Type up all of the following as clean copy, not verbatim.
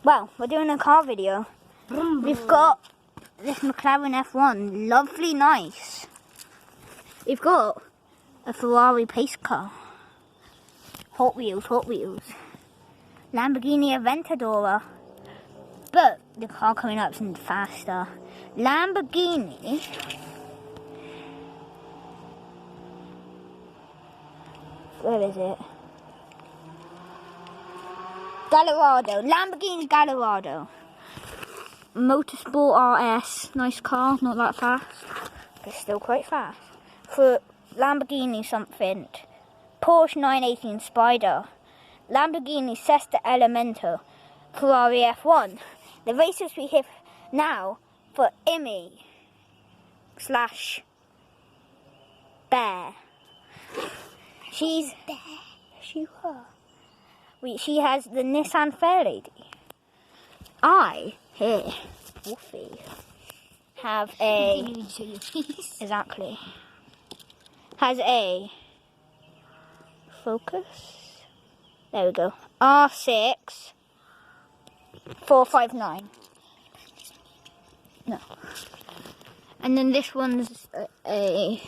Well, we're doing a car video. We've got this McLaren F1, lovely, nice. We've got a Ferrari pace car, Hot Wheels, Lamborghini Aventador, but the car coming up is faster. Lamborghini, where is it? Gallardo, Lamborghini Gallardo. Motorsport RS, nice car, not that fast, but still quite fast. For Lamborghini something, Porsche 918 Spider, Lamborghini Sesta Elemento, Ferrari F1. The races we have now for Emmy / Bear. She has the Nissan Fairlady. I here, Wolfie, have a exactly has a Focus. There we go. R6 459. No. And then this one's a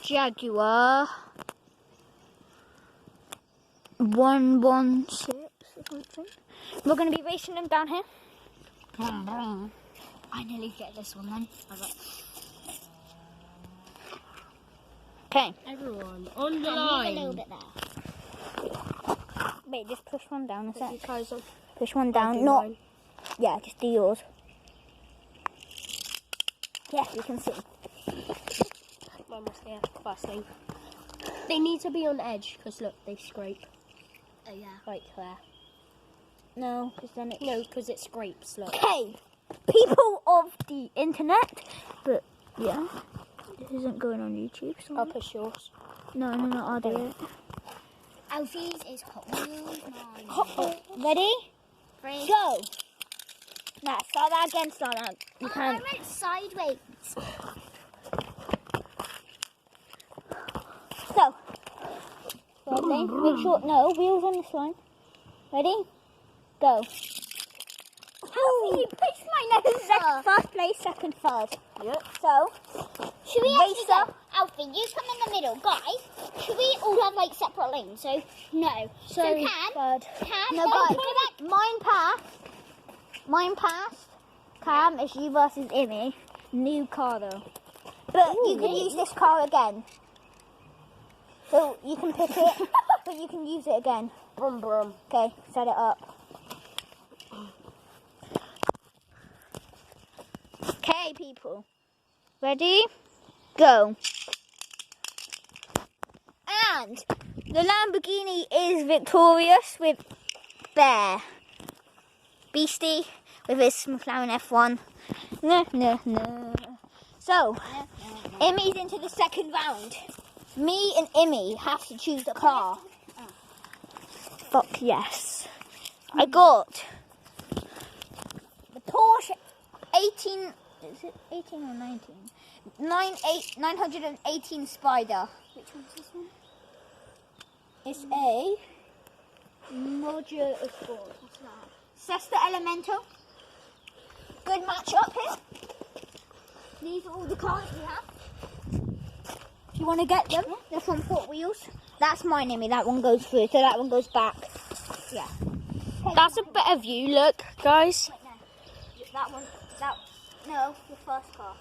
Jaguar 116 or something. We're going to be racing them down here. I nearly get this one then. Okay. Everyone on the Move line. a little bit there. Wait, just push one down a sec. On. Push one down. Not. Mine. Yeah, just do yours. Yes, you can see. Mine must be first thing. They need to be on edge because look, they scrape. Oh yeah. Right there. No, because then it. No, because it scrapes. Look. Okay, people of the internet, but yeah, this isn't going on YouTube. So I'll push yours. No, I'll do it. Alfie's is Hot Wheels. Mine. Ready? 3. Go. Now start that again. Start that. You can't. I went sideways. So, ready? Make sure no wheels on this line. Ready? Go. Oh, you pushed my nose. First place, second, third. Yep. So, Should we race up? Alfie, you come in the middle, guys. Should we all have like separate lanes? So no. So third. Cam, No, guys. Mine passed. Cam, it's you versus Immy. New car though. But you can use this car again. So you can pick it, but you can use it again. Brum brum. Okay, set it up. Okay, people. Ready? Go. And the Lamborghini is victorious with Bear. Beastie with his McLaren F1. No. So, Emmy's into the second round. Me and Emmy have to choose the car. Fuck yes. I got the Porsche 18... Is it 18 or 19? 918 Spider. Which one's this one? It's a Mojo Sport. What's that? Sesta Elemento. Good match up here. These are all the cars we have. If you want to get them, they're from Hot Wheels. That's mine, Emmy. That one goes through, so that one goes back. Yeah. That's a better view, look, guys. Wait, no. That one. No, the first car.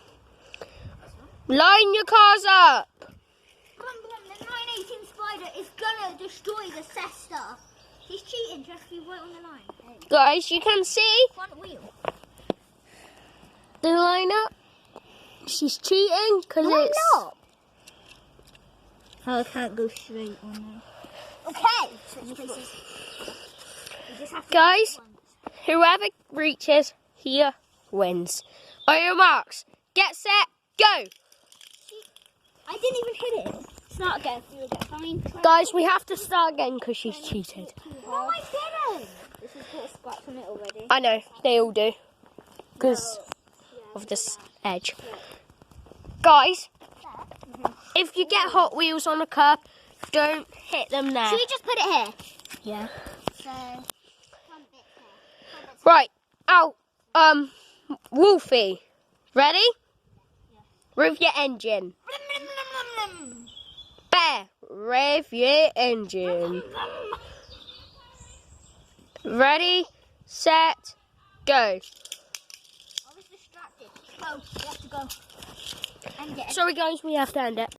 Line your cars up. The 918 Spider is gonna destroy the Sesta. He's cheating, just be right on the line. Guys, you can see Front wheel. the line up. She's cheating because No, I'm it's... not. I can't go straight on there. Okay. Switch places. We just have to Guys, pick whoever reaches here wins. On your marks, get set, go. I didn't even hit it. Start again. You will get fine. Guys, we have to start again because she's cheated. No, I didn't. This has got a scratch on it already. I know, they all do. Because of this edge. Guys, if you get Hot Wheels on a curb, don't hit them there. Should we just put it here? Yeah. So, one bit here. Right, out. Wolfie, ready? Rev your engine. Bear, rev your engine. Ready, set, go. I was distracted. Go, you have to go. And get it. Sorry guys, we have to end it.